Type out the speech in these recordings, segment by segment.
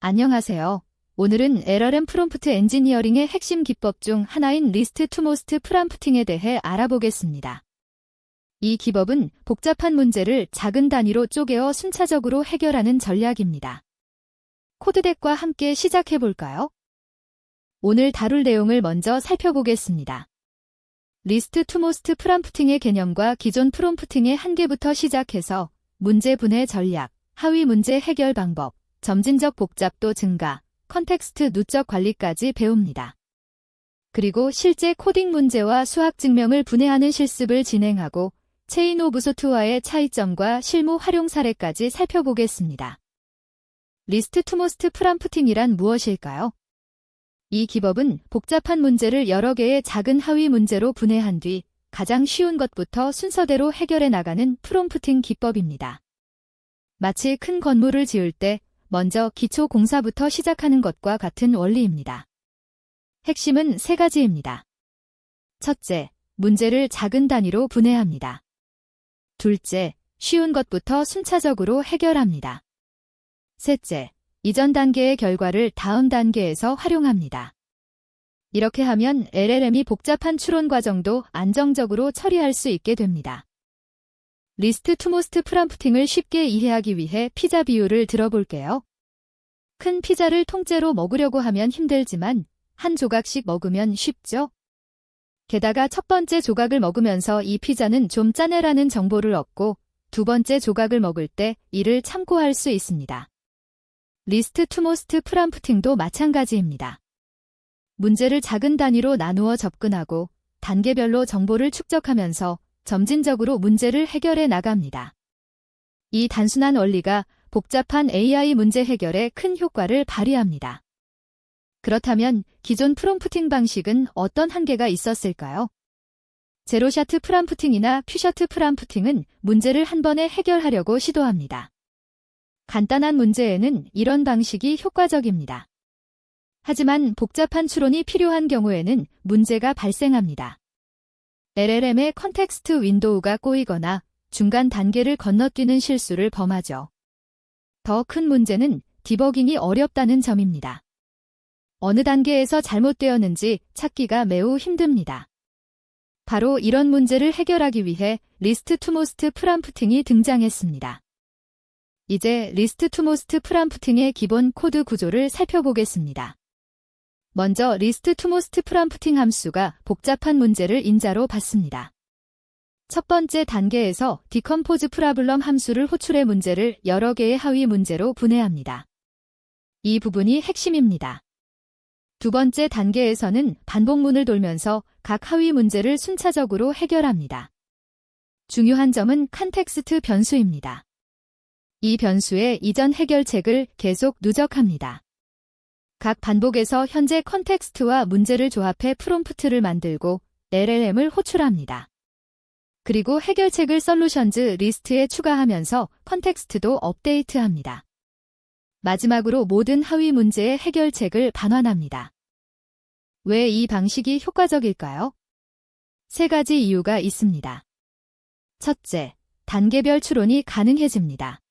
안녕하세요. 오늘은 LLM 프롬프트 엔지니어링의 핵심 기법 중 하나인 리스트 투 모스트 프롬프팅에 대해 알아보겠습니다. 이 기법은 복잡한 문제를 작은 단위로 쪼개어 순차적으로 해결하는 전략입니다. 코드덱과 함께 시작해볼까요? 오늘 다룰 내용을 먼저 살펴보겠습니다. 리스트 투 모스트 프롬프팅의 개념과 기존 프롬프팅의 한계부터 시작해서 문제 분해 전략, 하위 문제 해결 방법, 점진적 복잡도 증가, 컨텍스트 누적 관리까지 배웁니다. 그리고 실제 코딩 문제와 수학 증명을 분해하는 실습을 진행하고 체인 오브 소트와의 차이점과 실무 활용 사례까지 살펴보겠습니다. 리스트 투 모스트 프롬프팅이란 무엇일까요? 이 기법은 복잡한 문제를 여러 개의 작은 하위 문제로 분해한 뒤 가장 쉬운 것부터 순서대로 해결해 나가는 프롬프팅 기법입니다. 마치 큰 건물을 지을 때 먼저 기초 공사부터 시작하는 것과 같은 원리입니다. 핵심은 세 가지입니다. 첫째, 문제를 작은 단위로 분해합니다. 둘째, 쉬운 것부터 순차적으로 해결합니다. 셋째, 이전 단계의 결과를 다음 단계에서 활용합니다. 이렇게 하면 LLM이 복잡한 추론 과정도 안정적으로 처리할 수 있게 됩니다. 리스트 투 모스트 프롬프팅을 쉽게 이해하기 위해 피자 비유를 들어볼게요. 큰 피자를 통째로 먹으려고 하면 힘들지만 한 조각씩 먹으면 쉽죠? 게다가 첫 번째 조각을 먹으면서 이 피자는 좀 짜네라는 정보를 얻고 두 번째 조각을 먹을 때 이를 참고할 수 있습니다. 리스트 투 모스트 프롬프팅도 마찬가지입니다. 문제를 작은 단위로 나누어 접근하고 단계별로 정보를 축적하면서 점진적으로 문제를 해결해 나갑니다. 이 단순한 원리가 복잡한 AI 문제 해결에 큰 효과를 발휘합니다. 그렇다면 기존 프롬프팅 방식은 어떤 한계가 있었을까요? 제로샷 프롬프팅이나 퓨샷 프롬프팅은 문제를 한 번에 해결하려고 시도합니다. 간단한 문제에는 이런 방식이 효과적입니다. 하지만 복잡한 추론이 필요한 경우에는 문제가 발생합니다. LLM의 컨텍스트 윈도우가 꼬이거나 중간 단계를 건너뛰는 실수를 범하죠. 더 큰 문제는 디버깅이 어렵다는 점입니다. 어느 단계에서 잘못되었는지 찾기가 매우 힘듭니다. 바로 이런 문제를 해결하기 위해 리스트 투 모스트 프롬프팅이 등장했습니다. 이제 리스트 투 모스트 프롬프팅의 기본 코드 구조를 살펴보겠습니다. 먼저 리스트 투 모스트 프롬프팅 함수가 복잡한 문제를 인자로 받습니다. 첫 번째 단계에서 디컴포즈 프로블럼 함수를 호출해 문제를 여러 개의 하위 문제로 분해합니다. 이 부분이 핵심입니다. 두 번째 단계에서는 반복문을 돌면서 각 하위 문제를 순차적으로 해결합니다. 중요한 점은 컨텍스트 변수입니다. 이 변수에 이전 해결책을 계속 누적합니다. 각 반복에서 현재 컨텍스트와 문제를 조합해 프롬프트를 만들고 LLM을 호출합니다. 그리고 해결책을 솔루션즈 리스트에 추가하면서 컨텍스트도 업데이트합니다. 마지막으로 모든 하위 문제의 해결책을 반환합니다. 왜 이 방식이 효과적일까요? 세 가지 이유가 있습니다. 첫째, 단계별 추론이 가능해집니다.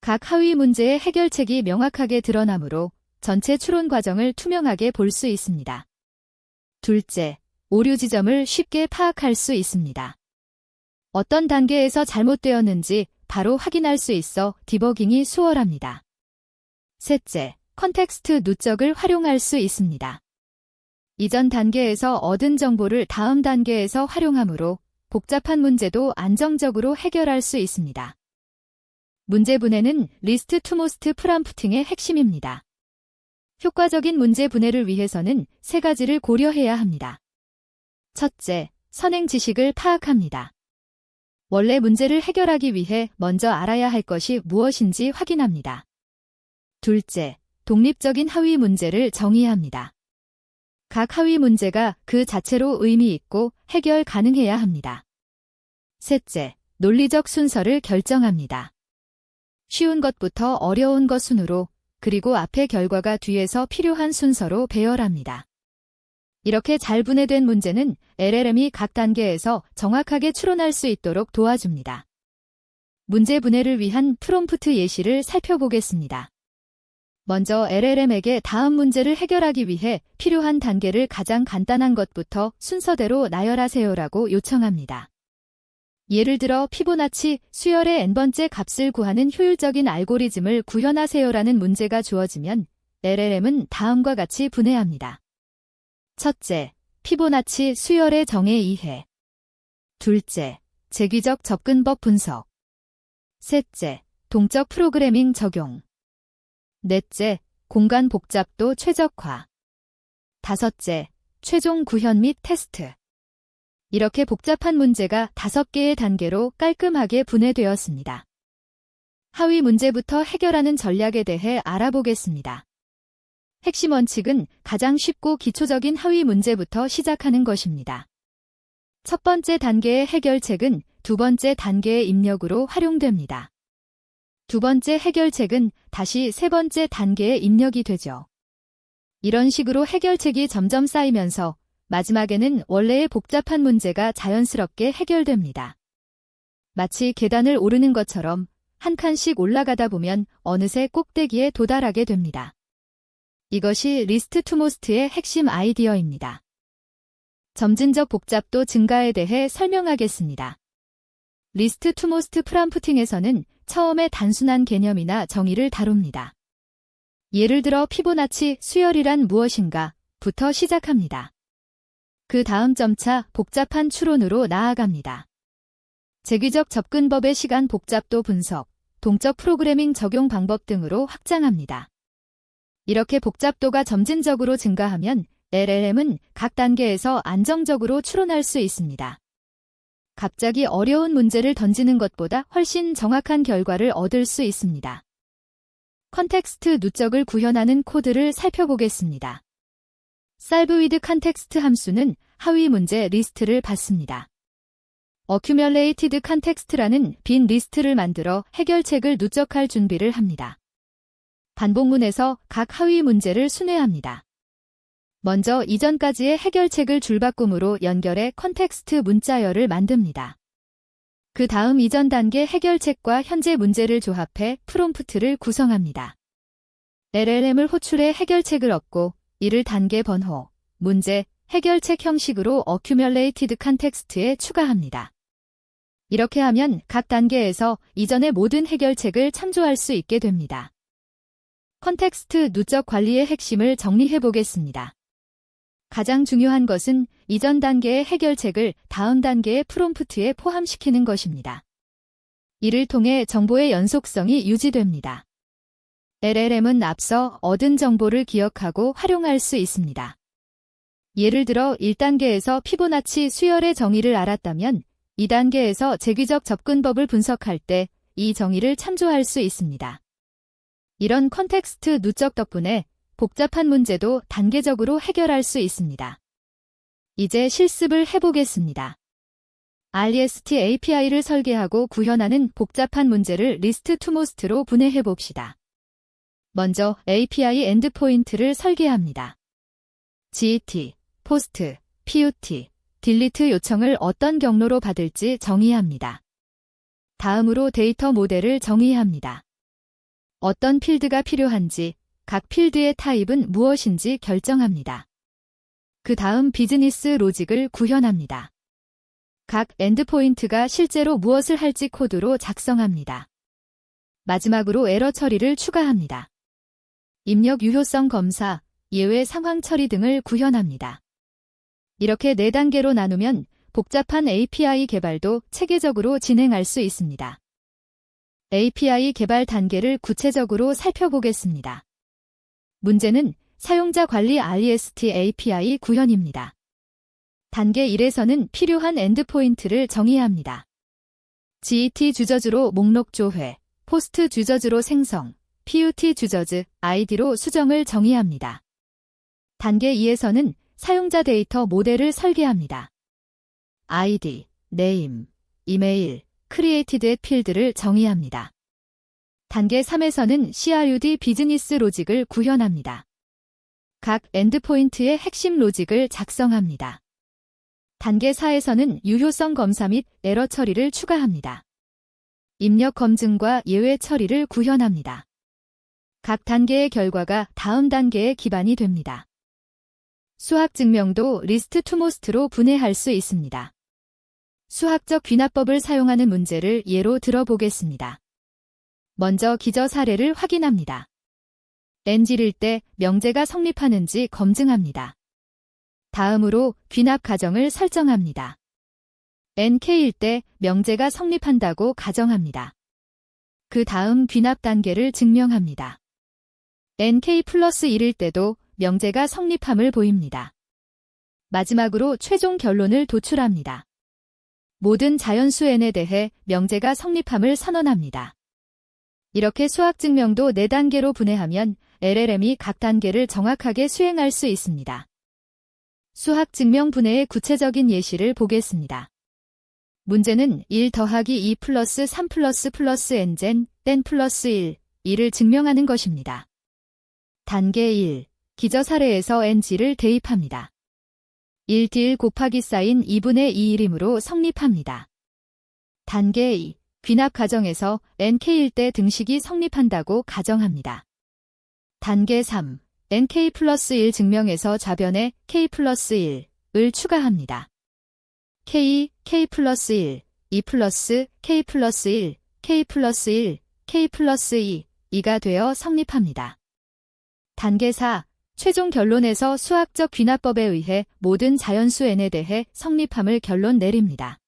각 하위 문제의 해결책이 명확하게 드러나므로 전체 추론 과정을 투명하게 볼 수 있습니다. 둘째, 오류 지점을 쉽게 파악할 수 있습니다. 어떤 단계에서 잘못되었는지 바로 확인할 수 있어 디버깅이 수월합니다. 셋째, 컨텍스트 누적을 활용할 수 있습니다. 이전 단계에서 얻은 정보를 다음 단계에서 활용하므로 복잡한 문제도 안정적으로 해결할 수 있습니다. 문제 분해는 리스트 투 모스트 프롬프팅의 핵심입니다. 효과적인 문제 분해를 위해서는 세 가지를 고려해야 합니다. 첫째, 선행 지식을 파악합니다. 원래 문제를 해결하기 위해 먼저 알아야 할 것이 무엇인지 확인합니다. 둘째, 독립적인 하위 문제를 정의합니다. 각 하위 문제가 그 자체로 의미 있고 해결 가능해야 합니다. 셋째, 논리적 순서를 결정합니다. 쉬운 것부터 어려운 것 순으로, 그리고 앞의 결과가 뒤에서 필요한 순서로 배열합니다. 이렇게 잘 분해된 문제는 LLM이 각 단계에서 정확하게 추론할 수 있도록 도와줍니다. 문제 분해를 위한 프롬프트 예시를 살펴보겠습니다. 먼저 LLM에게 다음 문제를 해결하기 위해 필요한 단계를 가장 간단한 것부터 순서대로 나열하세요라고 요청합니다. 예를 들어 피보나치 수열의 n번째 값을 구하는 효율적인 알고리즘을 구현하세요라는 문제가 주어지면 LLM은 다음과 같이 분해합니다. 첫째, 피보나치 수열의 정의 이해. 둘째, 재귀적 접근법 분석. 셋째, 동적 프로그래밍 적용. 넷째, 공간 복잡도 최적화. 다섯째, 최종 구현 및 테스트. 이렇게 복잡한 문제가 5개의 단계로 깔끔하게 분해되었습니다. 하위 문제부터 해결하는 전략에 대해 알아보겠습니다. 핵심 원칙은 가장 쉽고 기초적인 하위 문제부터 시작하는 것입니다. 첫 번째 단계의 해결책은 두 번째 단계의 입력으로 활용됩니다. 두 번째 해결책은 다시 세 번째 단계에 입력이 되죠. 이런 식으로 해결책이 점점 쌓이면서 마지막에는 원래의 복잡한 문제가 자연스럽게 해결됩니다. 마치 계단을 오르는 것처럼 한 칸씩 올라가다 보면 어느새 꼭대기에 도달하게 됩니다. 이것이 리스트 투 모스트의 핵심 아이디어입니다. 점진적 복잡도 증가에 대해 설명하겠습니다. 리스트 투 모스트 프롬프팅에서는 처음에 단순한 개념이나 정의를 다룹니다. 예를 들어 피보나치 수열이란 무엇인가 부터 시작합니다. 그 다음 점차 복잡한 추론으로 나아갑니다. 재귀적 접근법의 시간 복잡도 분석, 동적 프로그래밍 적용 방법 등으로 확장합니다. 이렇게 복잡도가 점진적으로 증가하면 LLM은 각 단계에서 안정적으로 추론할 수 있습니다. 갑자기 어려운 문제를 던지는 것보다 훨씬 정확한 결과를 얻을 수 있습니다. 컨텍스트 누적을 구현하는 코드를 살펴보겠습니다. solve with context 함수는 하위 문제 리스트를 받습니다. accumulated context라는 빈 리스트를 만들어 해결책을 누적할 준비를 합니다. 반복문에서 각 하위 문제를 순회합니다. 먼저 이전까지의 해결책을 줄바꿈으로 연결해 컨텍스트 문자열을 만듭니다. 그 다음 이전 단계 해결책과 현재 문제를 조합해 프롬프트를 구성합니다. LLM을 호출해 해결책을 얻고 이를 단계 번호, 문제, 해결책 형식으로 accumulated context에 추가합니다. 이렇게 하면 각 단계에서 이전의 모든 해결책을 참조할 수 있게 됩니다. 컨텍스트 누적 관리의 핵심을 정리해 보겠습니다. 가장 중요한 것은 이전 단계의 해결책을 다음 단계의 프롬프트에 포함시키는 것입니다. 이를 통해 정보의 연속성이 유지됩니다. LLM은 앞서 얻은 정보를 기억하고 활용할 수 있습니다. 예를 들어 1단계에서 피보나치 수열의 정의를 알았다면 2단계에서 재귀적 접근법을 분석할 때 이 정의를 참조할 수 있습니다. 이런 컨텍스트 누적 덕분에 복잡한 문제도 단계적으로 해결할 수 있습니다. 이제 실습을 해보겠습니다. REST API를 설계하고 구현하는 복잡한 문제를 리스트 투 모스트로 분해해봅시다. 먼저 API 엔드포인트를 설계합니다. GET, POST, PUT, delete 요청을 어떤 경로로 받을지 정의합니다. 다음으로 데이터 모델을 정의합니다. 어떤 필드가 필요한지, 각 필드의 타입은 무엇인지 결정합니다. 그 다음 비즈니스 로직을 구현합니다. 각 엔드포인트가 실제로 무엇을 할지 코드로 작성합니다. 마지막으로 에러 처리를 추가합니다. 입력 유효성 검사, 예외 상황 처리 등을 구현합니다. 이렇게 4단계로 나누면 복잡한 API 개발도 체계적으로 진행할 수 있습니다. API 개발 단계를 구체적으로 살펴보겠습니다. 문제는 사용자 관리 REST API 구현입니다. 단계 1에서는 필요한 엔드포인트를 정의합니다. GET 주저주로 목록 조회, POST 주저주로 생성, PUT 주저주, ID로 수정을 정의합니다. 단계 2에서는 사용자 데이터 모델을 설계합니다. ID, name, 이메일, created 필드를 정의합니다. 단계 3에서는 CRUD 비즈니스 로직을 구현합니다. 각 엔드포인트의 핵심 로직을 작성합니다. 단계 4에서는 유효성 검사 및 에러 처리를 추가합니다. 입력 검증과 예외 처리를 구현합니다. 각 단계의 결과가 다음 단계의 기반이 됩니다. 수학 증명도 리스트 투 모스트로 분해할 수 있습니다. 수학적 귀납법을 사용하는 문제를 예로 들어보겠습니다. 먼저 기저 사례를 확인합니다. N지를 때 명제가 성립하는지 검증합니다. 다음으로 귀납 가정을 설정합니다. NK일 때 명제가 성립한다고 가정합니다. 그 다음 귀납 단계를 증명합니다. NK 플러스 1일 때도 명제가 성립함을 보입니다. 마지막으로 최종 결론을 도출합니다. 모든 자연수 N에 대해 명제가 성립함을 선언합니다. 이렇게 수학 증명도 4단계로 분해하면 LLM이 각 단계를 정확하게 수행할 수 있습니다. 수학 증명 분해의 구체적인 예시를 보겠습니다. 문제는 1 더하기 2 플러스 3 플러스 n젠 n 플러스 1을 증명하는 것입니다. 단계 1. 기저 사례에서 n지를 대입합니다. 1D1 곱하기 사인 2분의 2일이므로 성립합니다. 단계 2. 귀납 가정에서 nk일 때 등식이 성립한다고 가정합니다. 단계 3. nk 플러스 1 증명해서 좌변에 k 플러스 1을 추가합니다. k 플러스 1, 2 플러스 k 플러스 1, k 플러스 1, k 플러스 2가 되어 성립합니다. 단계 4. 최종 결론에서 수학적 귀납법에 의해 모든 자연수 n에 대해 성립함을 결론 내립니다.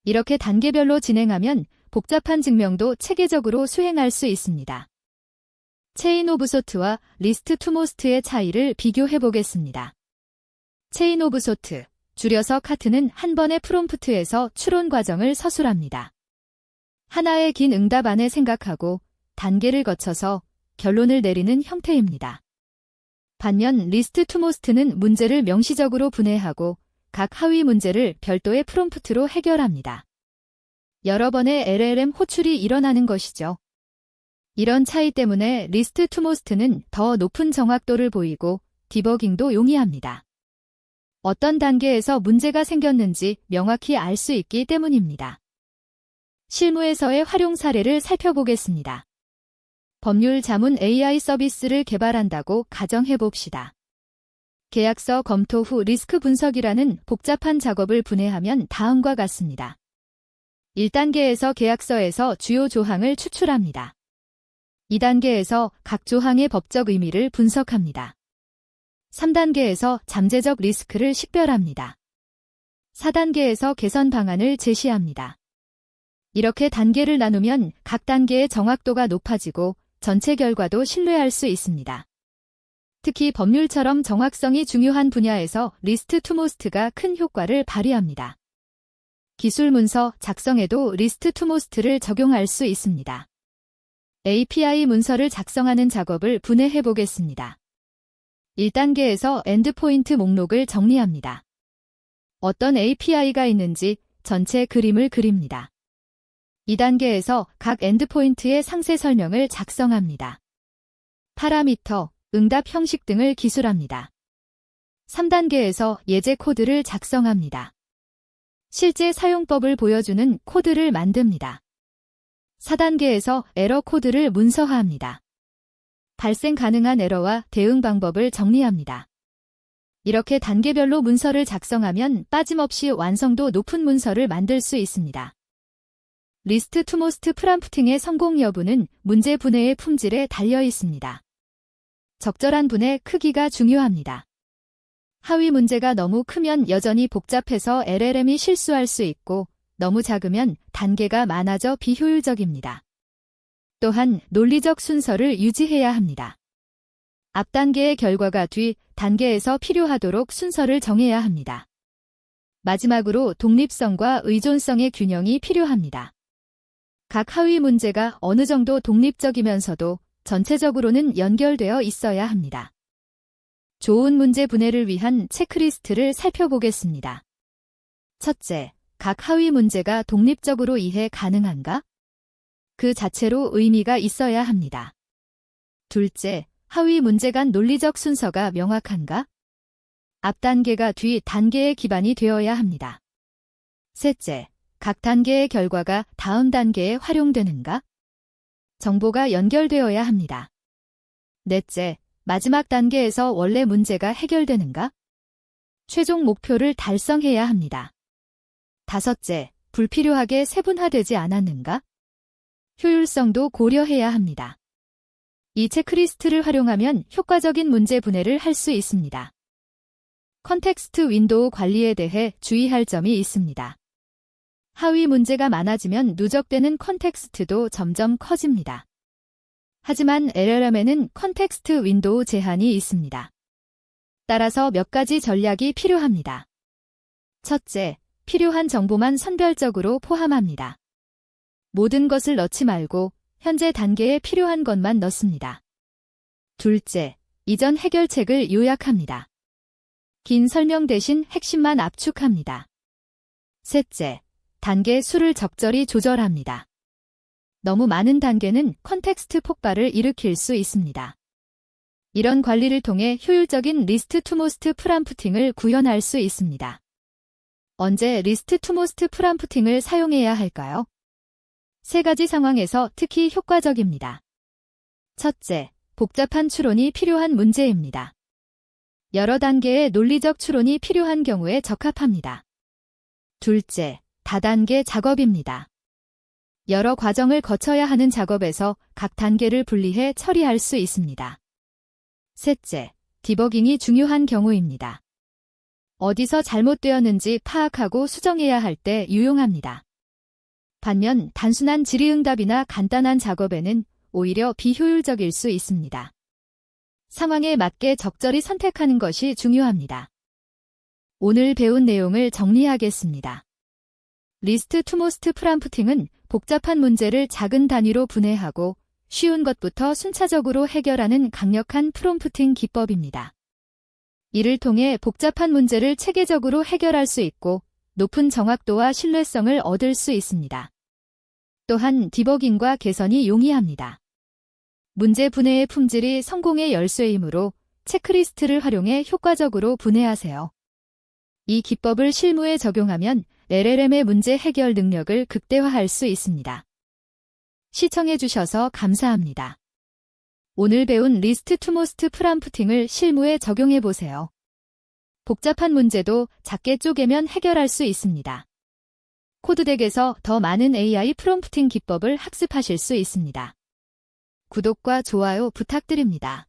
이렇게 단계별로 진행하면 복잡한 증명도 체계적으로 수행할 수 있습니다. 체인 오브 소트와 리스트 투 모스트의 차이를 비교해 보겠습니다. 체인 오브 소트, 줄여서 카트는 한 번의 프롬프트에서 추론 과정을 서술합니다. 하나의 긴 응답 안에 생각하고 단계를 거쳐서 결론을 내리는 형태입니다. 반면 리스트 투 모스트는 문제를 명시적으로 분해하고 각 하위 문제를 별도의 프롬프트로 해결합니다. 여러 번의 LLM 호출이 일어나는 것이죠. 이런 차이 때문에 리스트 투 모스트는 더 높은 정확도를 보이고 디버깅도 용이합니다. 어떤 단계에서 문제가 생겼는지 명확히 알 수 있기 때문입니다. 실무에서의 활용 사례를 살펴보겠습니다. 법률 자문 AI 서비스를 개발한다고 가정해 봅시다. 계약서 검토 후 리스크 분석이라는 복잡한 작업을 분해하면 다음과 같습니다. 1단계에서 계약서에서 주요 조항을 추출합니다. 2단계에서 각 조항의 법적 의미를 분석합니다. 3단계에서 잠재적 리스크를 식별합니다. 4단계에서 개선 방안을 제시합니다. 이렇게 단계를 나누면 각 단계의 정확도가 높아지고 전체 결과도 신뢰할 수 있습니다. 특히 법률처럼 정확성이 중요한 분야에서 리스트 투 모스트가 큰 효과를 발휘합니다. 기술 문서 작성에도 리스트 투 모스트를 적용할 수 있습니다. API 문서를 작성하는 작업을 분해해 보겠습니다. 1단계에서 엔드포인트 목록을 정리합니다. 어떤 API가 있는지 전체 그림을 그립니다. 2단계에서 각 엔드포인트의 상세 설명을 작성합니다. 파라미터, 응답 형식 등을 기술합니다. 3단계에서 예제 코드를 작성합니다. 실제 사용법을 보여주는 코드를 만듭니다. 4단계에서 에러 코드를 문서화합니다. 발생 가능한 에러와 대응 방법을 정리합니다. 이렇게 단계별로 문서를 작성하면 빠짐없이 완성도 높은 문서를 만들 수 있습니다. 리스트 투 모스트 프롬프팅의 성공 여부는 문제 분해의 품질에 달려 있습니다. 적절한 분해 크기가 중요합니다. 하위 문제가 너무 크면 여전히 복잡해서 LLM이 실수할 수 있고 너무 작으면 단계가 많아져 비효율적입니다. 또한 논리적 순서를 유지해야 합니다. 앞 단계의 결과가 뒤 단계에서 필요하도록 순서를 정해야 합니다. 마지막으로 독립성과 의존성의 균형이 필요합니다. 각 하위 문제가 어느 정도 독립적이면서도 전체적으로는 연결되어 있어야 합니다. 좋은 문제 분해를 위한 체크리스트를 살펴보겠습니다. 첫째, 각 하위 문제가 독립적으로 이해 가능한가? 그 자체로 의미가 있어야 합니다. 둘째, 하위 문제 간 논리적 순서가 명확한가? 앞 단계가 뒤 단계의 기반이 되어야 합니다. 셋째, 각 단계의 결과가 다음 단계에 활용되는가? 정보가 연결되어야 합니다. 넷째, 마지막 단계에서 원래 문제가 해결되는가? 최종 목표를 달성해야 합니다. 다섯째, 불필요하게 세분화되지 않았는가? 효율성도 고려해야 합니다. 이 체크리스트를 활용하면 효과적인 문제 분해를 할 수 있습니다. 컨텍스트 윈도우 관리에 대해 주의할 점이 있습니다. 하위 문제가 많아지면 누적되는 컨텍스트도 점점 커집니다. 하지만 LLM에는 컨텍스트 윈도우 제한이 있습니다. 따라서 몇 가지 전략이 필요합니다. 첫째, 필요한 정보만 선별적으로 포함합니다. 모든 것을 넣지 말고 현재 단계에 필요한 것만 넣습니다. 둘째, 이전 해결책을 요약합니다. 긴 설명 대신 핵심만 압축합니다. 셋째, 단계 수를 적절히 조절합니다. 너무 많은 단계는 컨텍스트 폭발을 일으킬 수 있습니다. 이런 관리를 통해 효율적인 리스트 투 모스트 프람프팅을 구현할 수 있습니다. 언제 리스트 투 모스트 프람프팅을 사용해야 할까요? 세 가지 상황에서 특히 효과적입니다. 첫째, 복잡한 추론이 필요한 문제입니다. 여러 단계의 논리적 추론이 필요한 경우에 적합합니다. 둘째, 다단계 작업입니다. 여러 과정을 거쳐야 하는 작업에서 각 단계를 분리해 처리할 수 있습니다. 셋째, 디버깅이 중요한 경우입니다. 어디서 잘못되었는지 파악하고 수정해야 할 때 유용합니다. 반면 단순한 질의응답이나 간단한 작업에는 오히려 비효율적일 수 있습니다. 상황에 맞게 적절히 선택하는 것이 중요합니다. 오늘 배운 내용을 정리하겠습니다. 리스트 투 모스트 프람프팅은 복잡한 문제를 작은 단위로 분해하고 쉬운 것부터 순차적으로 해결하는 강력한 프롬프팅 기법입니다. 이를 통해 복잡한 문제를 체계적으로 해결할 수 있고 높은 정확도와 신뢰성을 얻을 수 있습니다. 또한 디버깅과 개선이 용이합니다. 문제 분해의 품질이 성공의 열쇠이므로 체크리스트를 활용해 효과적으로 분해하세요. 이 기법을 실무에 적용하면 LLM의 문제 해결 능력을 극대화할 수 있습니다. 시청해주셔서 감사합니다. 오늘 배운 리스트 투 모스트 프람프팅을 실무에 적용해보세요. 복잡한 문제도 작게 쪼개면 해결할 수 있습니다. 코드덱에서 더 많은 AI 프롬프팅 기법을 학습하실 수 있습니다. 구독과 좋아요 부탁드립니다.